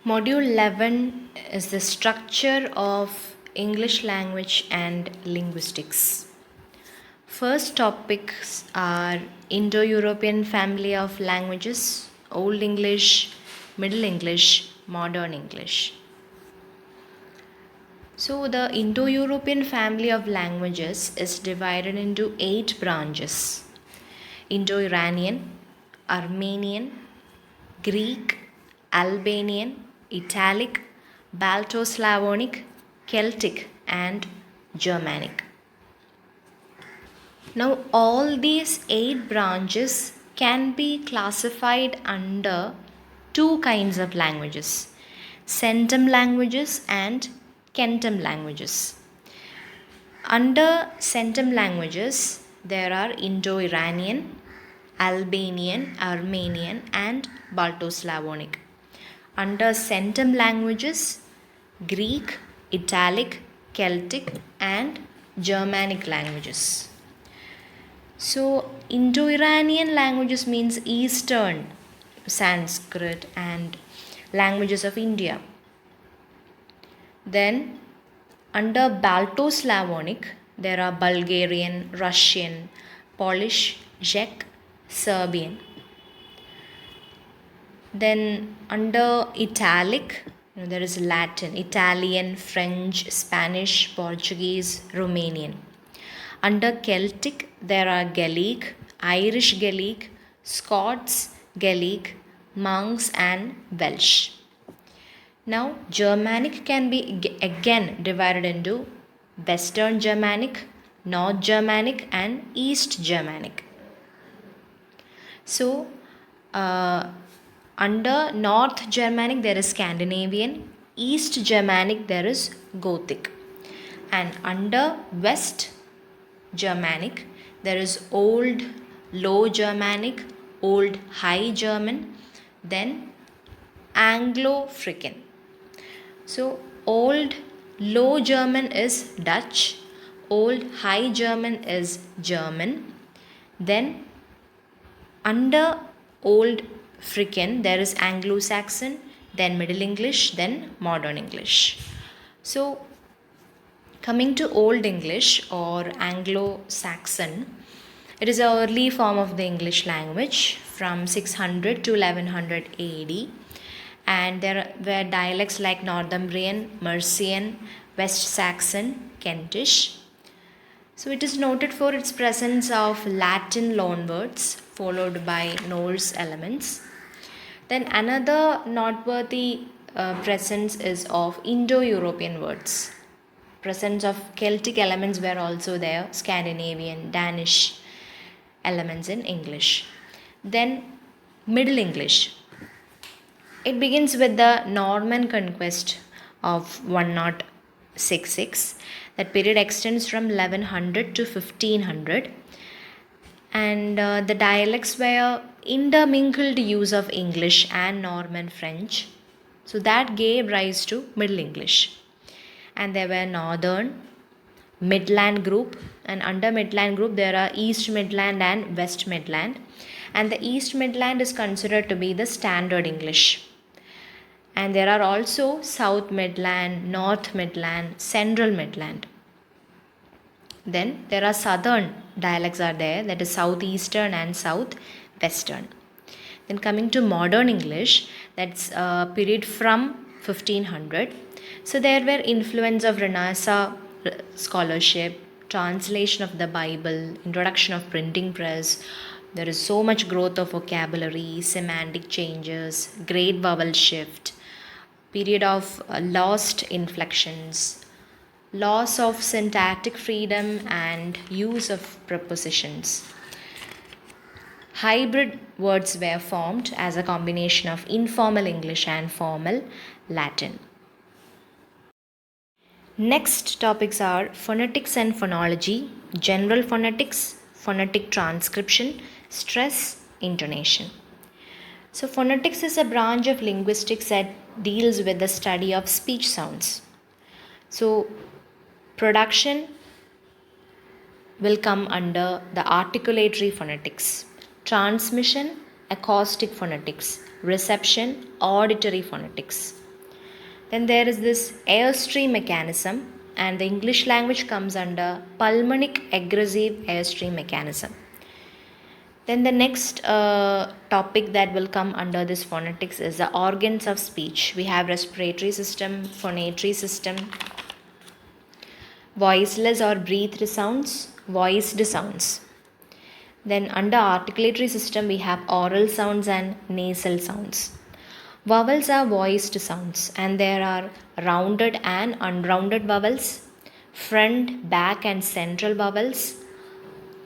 Module 11 is the structure of English language and linguistics. First topics are Indo-European family of languages, Old English, Middle English, Modern English. So the Indo-European family of languages is divided into 8 branches: Indo-Iranian, Armenian, Greek, Albanian, Italic, Balto-Slavonic, Celtic, and Germanic. Now, all these 8 branches can be classified under two kinds of languages: centum languages and centum languages. Under centum languages, there are Indo-Iranian, Albanian, Armenian, and Balto-Slavonic. Under centum languages, Greek, Italic, Celtic, and Germanic languages. So, Indo-Iranian languages means Eastern Sanskrit and languages of India. Then, under Balto-Slavonic, there are Bulgarian, Russian, Polish, Czech, Serbian. Then under Italic, there is Latin, Italian, French, Spanish, Portuguese, Romanian. Under Celtic, there are Gaelic, Irish Gaelic, Scots Gaelic, Manx, and Welsh. Now, Germanic can be again divided into Western Germanic, North Germanic, and East Germanic. So, under North Germanic there is Scandinavian, East Germanic there is Gothic, and under West Germanic there is Old Low Germanic, Old High German, then Anglo-Frisian. So Old Low German is Dutch, Old High German is German, then under Old Frisian there is Anglo-Saxon, then Middle English, then Modern English. So coming to Old English or Anglo-Saxon, it is an early form of the English language from 600 to 1100 AD, and there were dialects like Northumbrian, Mercian, West Saxon, Kentish. So it is noted for its presence of Latin loanwords followed by Norse elements. Then another noteworthy presence is of Indo-European words. Presence of Celtic elements were also there, Scandinavian, Danish elements in English. Then Middle English. It begins with the Norman conquest of 1066. That period extends from 1100 to 1500, and the dialects were intermingled use of English and Norman French. So that gave rise to Middle English. And there were Northern, Midland group, and under Midland group there are East Midland and West Midland. And the East Midland is considered to be the standard English. And there are also South Midland, North Midland, Central Midland. Then there are Southern dialects are there, that is Southeastern and Southwestern. Then coming to Modern English, that's a period from 1500. So there were influence of Renaissance scholarship, translation of the Bible, introduction of printing press. There is so much growth of vocabulary, semantic changes, great vowel shift, period of lost inflections, loss of syntactic freedom, and use of prepositions. Hybrid words were formed as a combination of informal English and formal Latin. Next topics are phonetics and phonology, general phonetics, phonetic transcription, stress, intonation. So phonetics is a branch of linguistics that deals with the study of speech sounds. So production will come under the articulatory phonetics, transmission, acoustic phonetics, reception, auditory phonetics. Then there is this airstream mechanism, and the English language comes under pulmonic aggressive airstream mechanism. Then the next topic that will come under this phonetics is the organs of speech. We have respiratory system, phonatory system, voiceless or breathed sounds, voiced sounds. Then under articulatory system we have oral sounds and nasal sounds. Vowels are voiced sounds, and there are rounded and unrounded vowels, front, back and central vowels,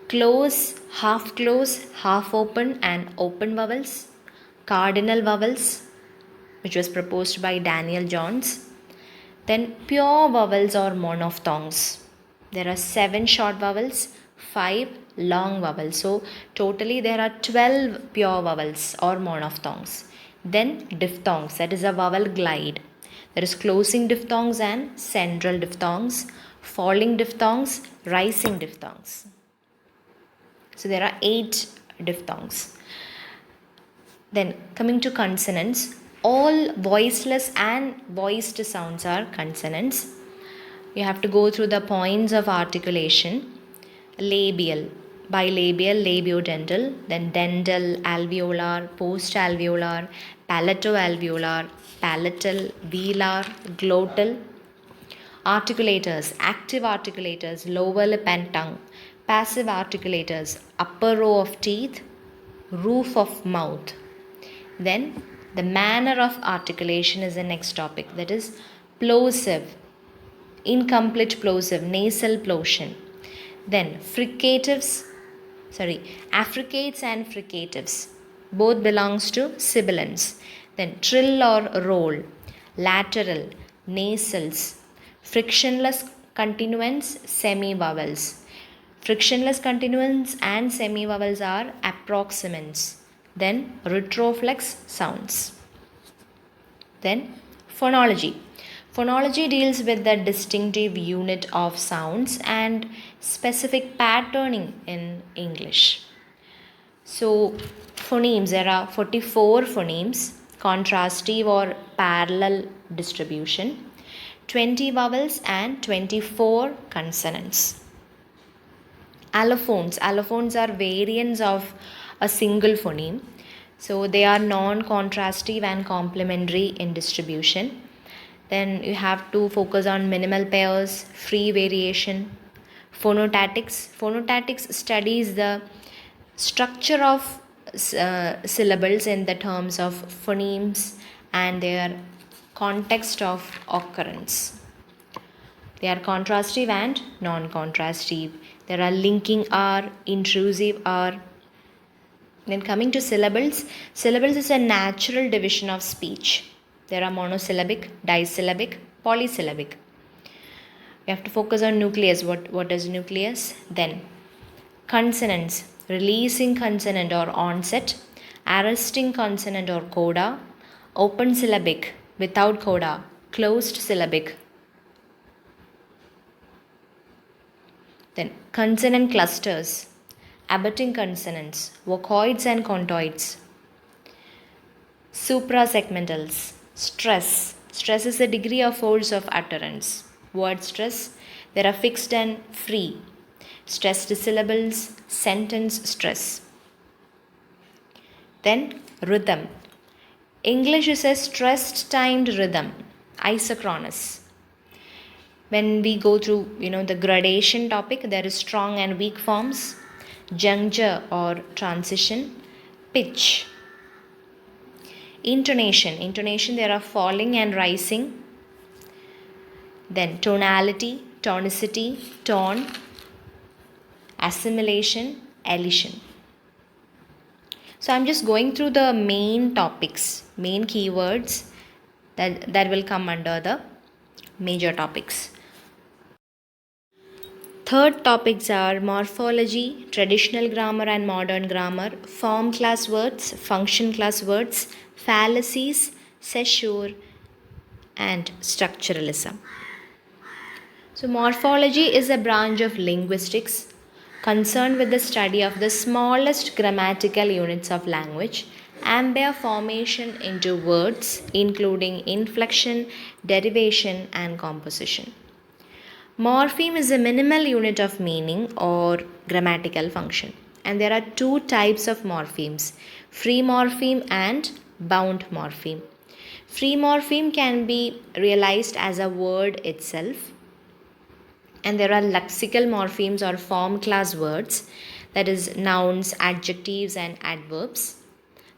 close, half open and open vowels, cardinal vowels, which was proposed by Daniel Johns. Then pure vowels or monophthongs. There are 7 short vowels, 5 long vowels. So totally there are 12 pure vowels or monophthongs. Then diphthongs, that is a vowel glide. There is closing diphthongs and central diphthongs, falling diphthongs, rising diphthongs. So there are 8 diphthongs. Then coming to consonants, all voiceless and voiced sounds are consonants. You have to go through the points of articulation. Labial, bilabial, labiodental, then dental, alveolar, postalveolar, palatoalveolar, palatal, velar, glottal. Articulators, active articulators, lower lip and tongue. Passive articulators, upper row of teeth, roof of mouth. Then the manner of articulation is the next topic, that is plosive, incomplete plosive, nasal plosion. Then affricates and fricatives, both belongs to sibilants. Then trill or roll, lateral, nasals, frictionless continuants, semi-vowels. Frictionless continuants and semi-vowels are approximants. Then retroflex sounds. Then phonology. Phonology deals with the distinctive unit of sounds and specific patterning in English. So phonemes, there are 44 phonemes, contrastive or parallel distribution, 20 vowels and 24 consonants. Allophones. Allophones are variants of a single phoneme. So they are non-contrastive and complementary in distribution. Then you have to focus on minimal pairs, free variation, phonotactics. Phonotactics studies the structure of syllables in the terms of phonemes and their context of occurrence. They are contrastive and non-contrastive. There are linking R, intrusive R. Then coming to syllables, syllables is a natural division of speech. There are monosyllabic, disyllabic, polysyllabic. You have to focus on nucleus. What is nucleus? Then consonants, releasing consonant or onset, arresting consonant or coda, open syllabic without coda, closed syllabic. Then consonant clusters, abutting consonants, vocoids and contoids. Suprasegmentals, stress. Stress is the degree of force of utterance. Word stress, there are fixed and free. Stressed syllables, sentence stress. Then rhythm. English is a stressed timed rhythm, isochronous. When we go through, the gradation topic, there is strong and weak forms, juncture or transition, pitch. Intonation, there are falling and rising. Then tonality, tonicity, tone, assimilation, elision. So I'm just going through the main topics, main keywords that will come under the major topics. Third topics are morphology, traditional grammar and modern grammar, form class words, function class words, fallacies, caesure, and structuralism. So morphology is a branch of linguistics concerned with the study of the smallest grammatical units of language, ambient formation into words, including inflection, derivation, and composition. Morpheme is a minimal unit of meaning or grammatical function. And there are two types of morphemes, free morpheme and bound morpheme. Free morpheme can be realized as a word itself, and there are lexical morphemes or form class words, that is nouns, adjectives, and adverbs,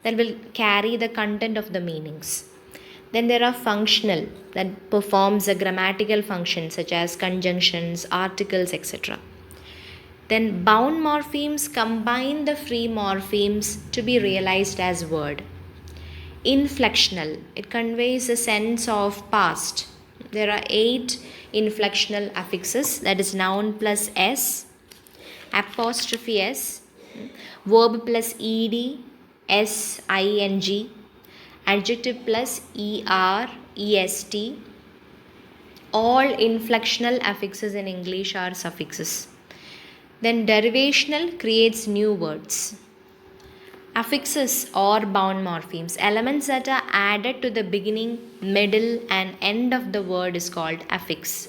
that will carry the content of the meanings. Then there are functional, that performs a grammatical function such as conjunctions, articles, etc. Then bound morphemes combine the free morphemes to be realized as word. Inflectional, it conveys a sense of past. There are 8 inflectional affixes, that is noun plus s, apostrophe s, verb plus ed, ing, adjective plus est. All inflectional affixes in English are suffixes. Then derivational creates new words. Affixes or bound morphemes, elements that are added to the beginning, middle, and end of the word is called affix.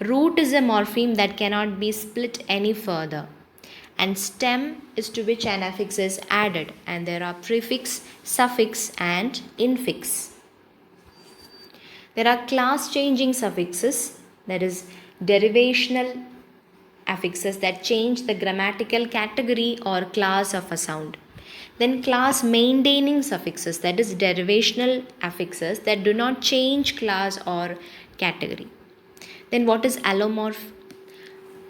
Root is a morpheme that cannot be split any further. And stem is to which an affix is added, and there are prefix, suffix, and infix. There are class changing suffixes, that is derivational affixes that change the grammatical category or class of a sound. Then class maintaining suffixes, that is derivational affixes that do not change class or category. Then what is allomorph?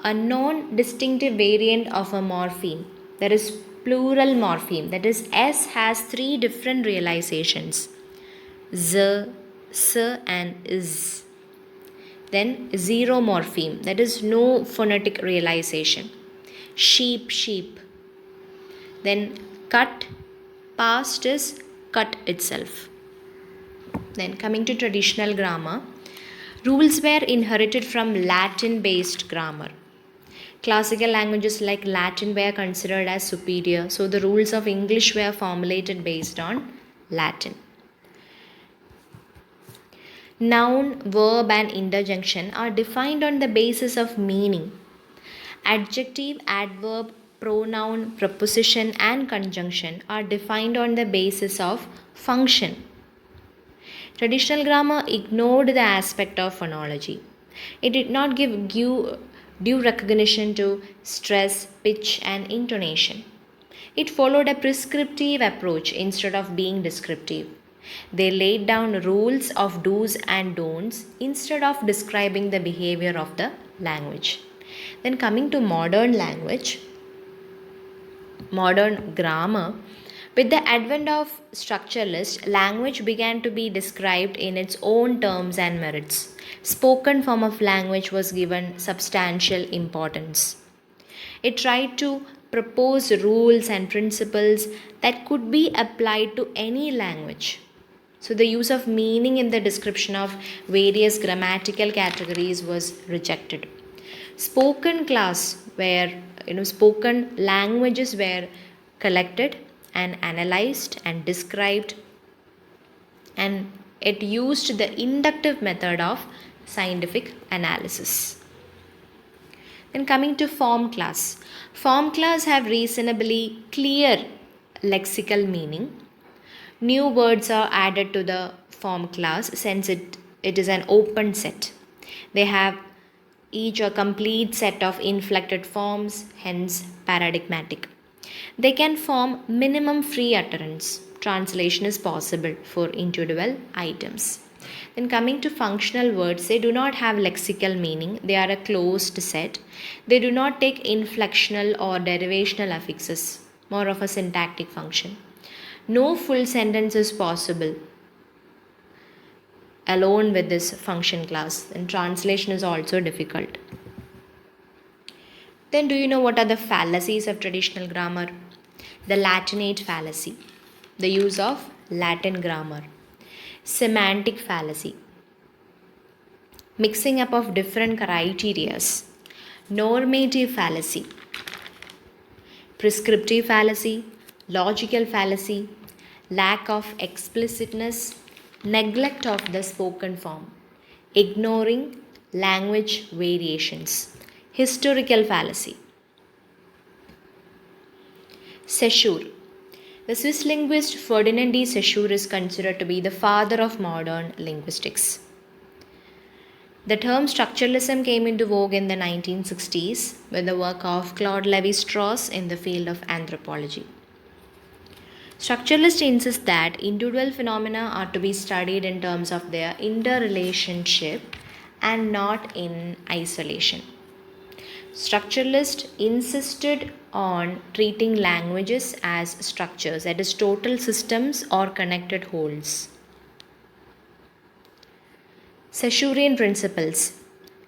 A non-distinctive variant of a morpheme. There is plural morpheme, that is S has 3 different realizations, Z, S, and Is. Then zero morpheme, that is no phonetic realization, sheep, sheep. Then cut, past is cut itself. Then coming to traditional grammar, rules were inherited from Latin based grammar. Classical languages like Latin were considered as superior, so the rules of English were formulated based on Latin. Noun, verb, and interjunction are defined on the basis of meaning. Adjective, adverb, pronoun, preposition, and conjunction are defined on the basis of function. Traditional grammar ignored the aspect of phonology. It did not give due recognition to stress, pitch, and intonation. It followed a prescriptive approach instead of being descriptive. They laid down rules of do's and don'ts instead of describing the behavior of the language. Then coming to modern language, modern grammar, with the advent of structuralist, language began to be described in its own terms and merits. Spoken form of language was given substantial importance. It tried to propose rules and principles that could be applied to any language. So the use of meaning in the description of various grammatical categories was rejected. Spoken class where spoken languages were collected and analyzed and described, and it used the inductive method of scientific analysis. Then coming to form class. Form class have reasonably clear lexical meaning. New words are added to the form class since it is an open set. They have each a complete set of inflected forms, hence paradigmatic. They can form minimum free utterance. Translation is possible for individual items. Then coming to functional words, they do not have lexical meaning. They are a closed set. They do not take inflectional or derivational affixes, more of a syntactic function. No full sentence is possible alone with this function class, and translation is also difficult. Then do you know what are the fallacies of traditional grammar? The Latinate fallacy, the use of Latin grammar. Semantic fallacy, mixing up of different criterias. Normative fallacy, prescriptive fallacy, logical fallacy, lack of explicitness, neglect of the spoken form, ignoring language variations, historical fallacy. Saussure. The Swiss linguist Ferdinand de Saussure is considered to be the father of modern linguistics. The term structuralism came into vogue in the 1960s with the work of Claude Lévi-Strauss in the field of anthropology. Structuralists insist that individual phenomena are to be studied in terms of their interrelationship and not in isolation. Structuralists insisted on treating languages as structures, that is, total systems or connected wholes. Saussurean principles: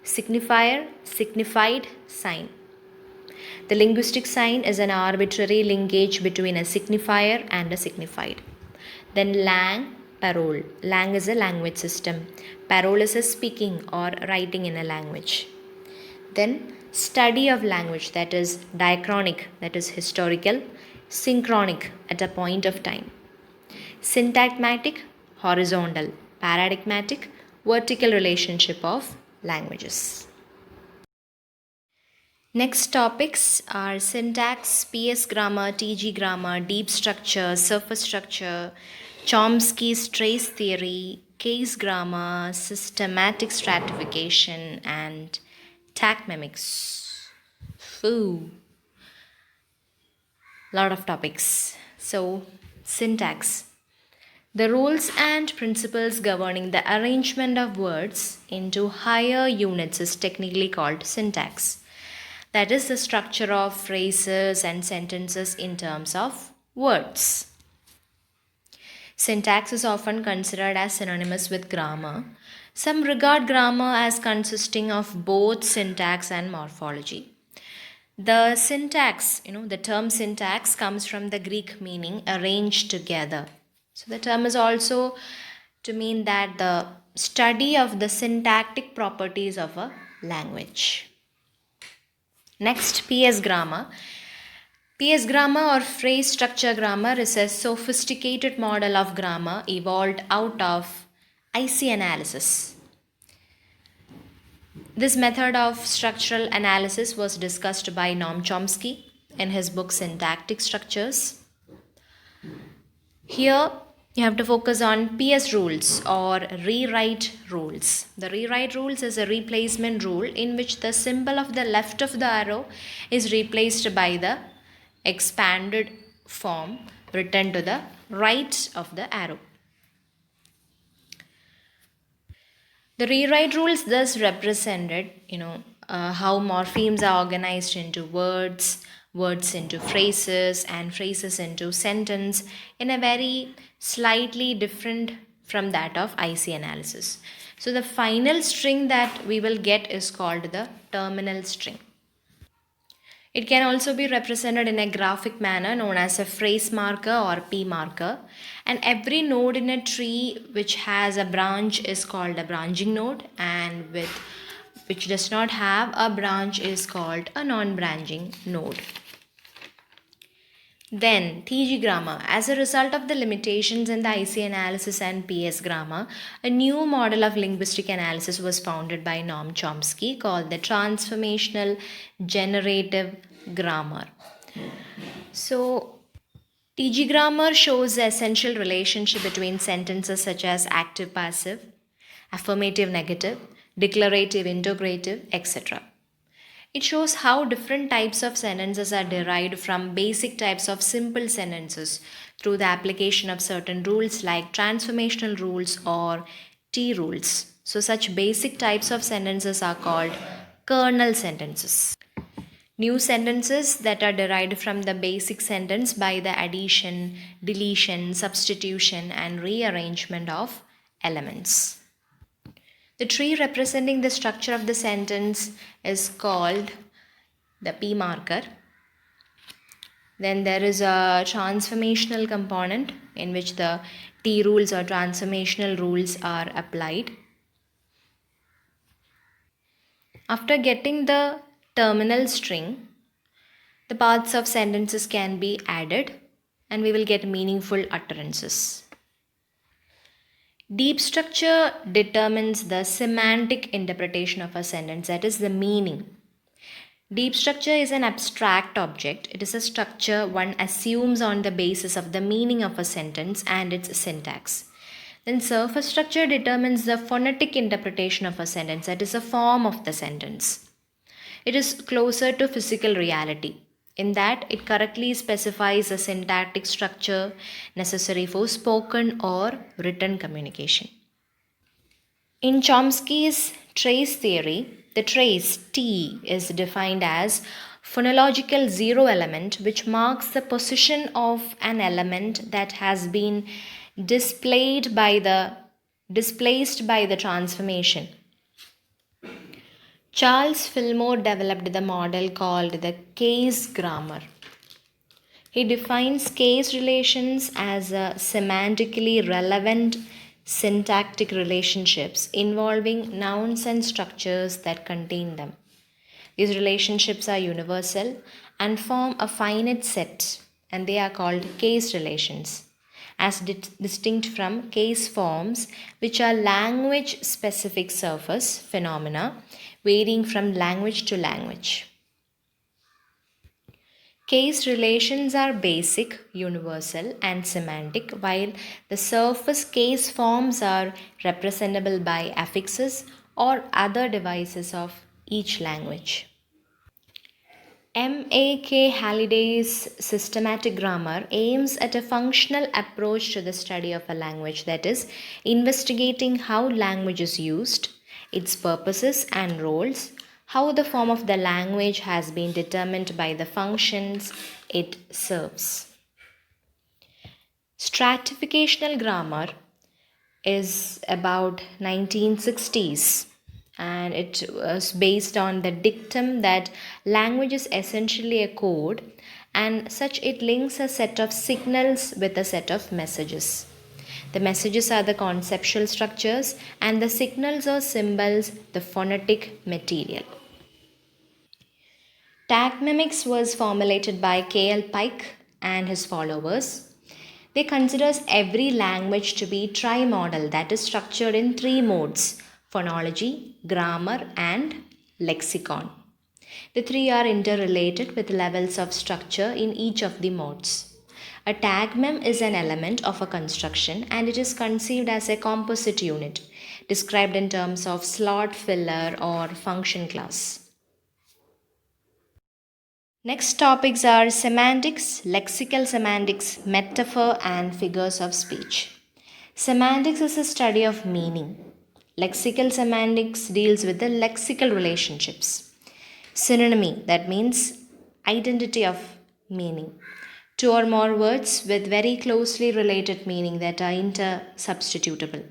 signifier, signified, sign. The linguistic sign is an arbitrary linkage between a signifier and a signified. Then lang, parole. Lang is a language system. Parole is a speaking or writing in a language. Then study of language, that is diachronic, that is historical, synchronic, at a point of time. Syntagmatic, horizontal, paradigmatic, vertical relationship of languages. Next topics are syntax, PS grammar, TG grammar, deep structure, surface structure, Chomsky's trace theory, case grammar, systematic stratification, and tacmemics. Foo. Lot of topics. So, syntax. The rules and principles governing the arrangement of words into higher units is technically called syntax. That is the structure of phrases and sentences in terms of words. Syntax is often considered as synonymous with grammar. Some regard grammar as consisting of both syntax and morphology. The syntax, the term syntax comes from the Greek meaning arranged together. So the term is also to mean that the study of the syntactic properties of a language. Next, PS grammar. PS grammar or phrase structure grammar is a sophisticated model of grammar evolved out of IC analysis. This method of structural analysis was discussed by Noam Chomsky in his book Syntactic Structures. Here, you have to focus on PS rules or rewrite rules. The rewrite rules is a replacement rule in which the symbol of the left of the arrow is replaced by the expanded form written to the right of the arrow. The rewrite rules thus represented, how morphemes are organized into words, words into phrases, and phrases into sentence in a very slightly different from that of IC analysis. So the final string that we will get is called the terminal string. It can also be represented in a graphic manner known as a phrase marker or P marker, and every node in a tree which has a branch is called a branching node, and which does not have a branch is called a non-branching node. Then TG grammar. As a result of the limitations in the IC analysis and PS grammar, a new model of linguistic analysis was founded by Noam Chomsky called the transformational generative grammar. So TG grammar shows the essential relationship between sentences such as active passive, affirmative negative, declarative interrogative, etc. It shows how different types of sentences are derived from basic types of simple sentences through the application of certain rules like transformational rules or T rules. So such basic types of sentences are called kernel sentences. New sentences that are derived from the basic sentence by the addition, deletion, substitution, and rearrangement of elements. The tree representing the structure of the sentence is called the P marker. Then there is a transformational component in which the T rules or transformational rules are applied. After getting the terminal string, the parts of sentences can be added and we will get meaningful utterances. Deep structure determines the semantic interpretation of a sentence, that is, the meaning. Deep structure is an abstract object. It is a structure one assumes on the basis of the meaning of a sentence and its syntax. Then surface structure determines the phonetic interpretation of a sentence, that is, the form of the sentence. It is closer to physical reality in that it correctly specifies a syntactic structure necessary for spoken or written communication. In Chomsky's trace theory, the trace T is defined as phonological zero element, which marks the position of an element that has been displaced by the transformation. Charles Fillmore developed the model called the case grammar. He defines case relations as semantically relevant syntactic relationships involving nouns and structures that contain them. These relationships are universal and form a finite set, and they are called case relations, as distinct from case forms, which are language specific surface phenomena varying from language to language. Case relations are basic, universal, and semantic, while the surface case forms are representable by affixes or other devices of each language. M.A.K. Halliday's systematic grammar aims at a functional approach to the study of a language, that is, investigating how language is used, its purposes and roles, how the form of the language has been determined by the functions it serves. Stratificational grammar is about 1960s, and it was based on the dictum that language is essentially a code, and such it links a set of signals with a set of messages. The messages are the conceptual structures and the signals or symbols the phonetic material. Tag mimics was formulated by K.L. Pike and his followers. They considers every language to be trimodal, that is structured in three modes: phonology, grammar, and lexicon. The three are interrelated with levels of structure in each of the modes. A tag mem is an element of a construction, and it is conceived as a composite unit, described in terms of slot filler or function class. Next topics are semantics, lexical semantics, metaphor, and figures of speech. Semantics is a study of meaning. Lexical semantics deals with the lexical relationships. Synonymy, that means identity of meaning. Two or more words with very closely related meaning that are intersubstitutable.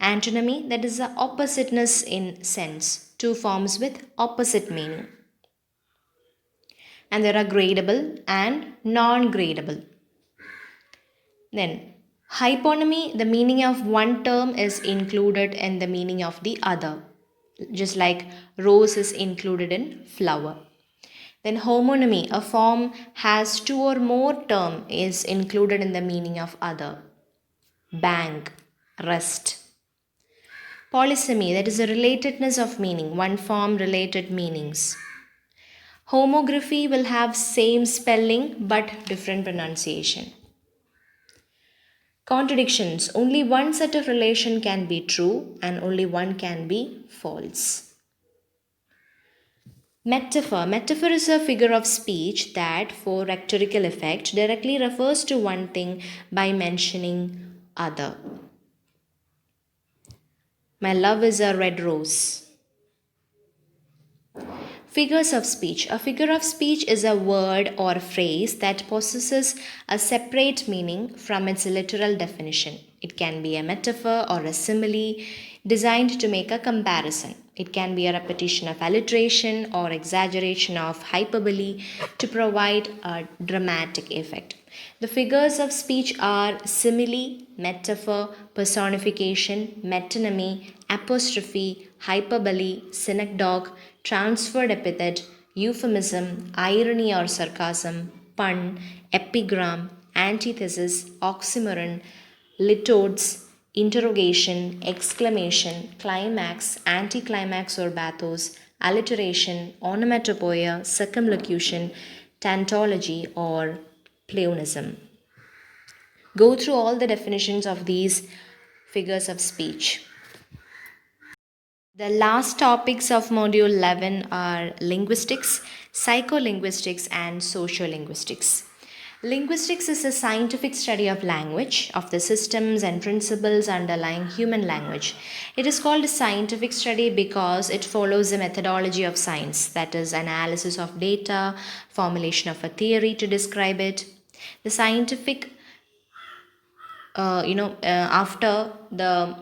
Antonymy, that is the oppositeness in sense. Two forms with opposite meaning. And there are gradable and non-gradable. Then hyponymy, the meaning of one term is included in the meaning of the other, just like rose is included in flower. Then homonymy, a form has two or more term is included in the meaning of other. Bank, rest. Polysemy, that is a relatedness of meaning, one form related meanings. Homography will have same spelling but different pronunciation. Contradictions, only one set of relation can be true and only one can be false. Metaphor. Metaphor is a figure of speech that, for rhetorical effect, directly refers to one thing by mentioning other. My love is a red rose. Figures of speech. A figure of speech is a word or phrase that possesses a separate meaning from its literal definition. It can be a metaphor or a simile designed to make a comparison. It can be a repetition of alliteration or exaggeration of hyperbole to provide a dramatic effect. The figures of speech are simile, metaphor, personification, metonymy, apostrophe, hyperbole, synecdoche, transferred epithet, euphemism, irony or sarcasm, pun, epigram, antithesis, oxymoron, litotes, interrogation, exclamation, climax, anticlimax or bathos, alliteration, onomatopoeia, circumlocution, tautology, or pleonasm. Go through all the definitions of these figures of speech. The last topics of Module 11 are linguistics, psycholinguistics, and sociolinguistics. Linguistics is a scientific study of language, of the systems and principles underlying human language. It is called a scientific study because it follows the methodology of science, that is, analysis of data, formulation of a theory to describe it. The scientific, after the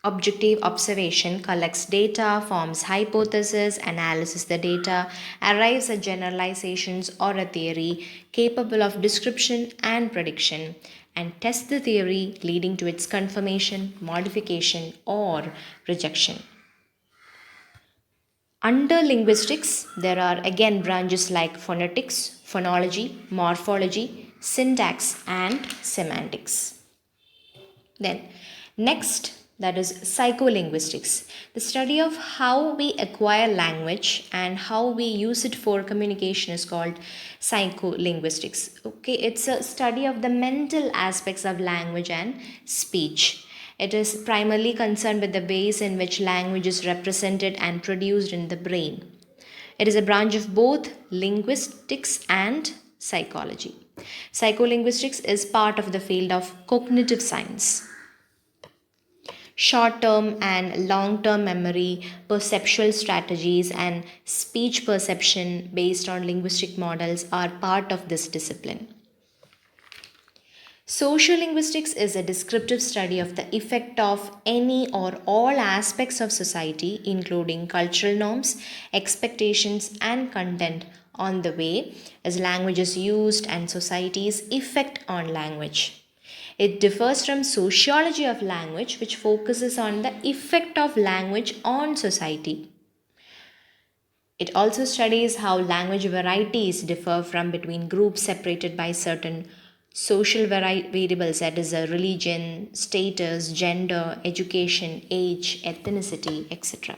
objective observation collects data, forms hypotheses, analyzes the data, arrives at generalizations or a theory capable of description and prediction, and tests the theory leading to its confirmation, modification, or rejection. Under linguistics, there are again branches like phonetics, phonology, morphology, syntax, and semantics. Then, next, that is psycholinguistics, the study of how we acquire language and how we use it for communication is called psycholinguistics. Okay, it's a study of the mental aspects of language and speech. It is primarily concerned with the ways in which language is represented and produced in the brain. It is a branch of both linguistics and psychology. Psycholinguistics is part of the field of cognitive science. Short term and long term memory, perceptual strategies, and speech perception based on linguistic models are part of this discipline. Sociolinguistics is a descriptive study of the effect of any or all aspects of society, including cultural norms, expectations, and content, on the way as language is used and society's effect on language. It differs from sociology of language, which focuses on the effect of language on society. It also studies how language varieties differ from between groups separated by certain social variables, that is, religion, status, gender, education, age, ethnicity, etc.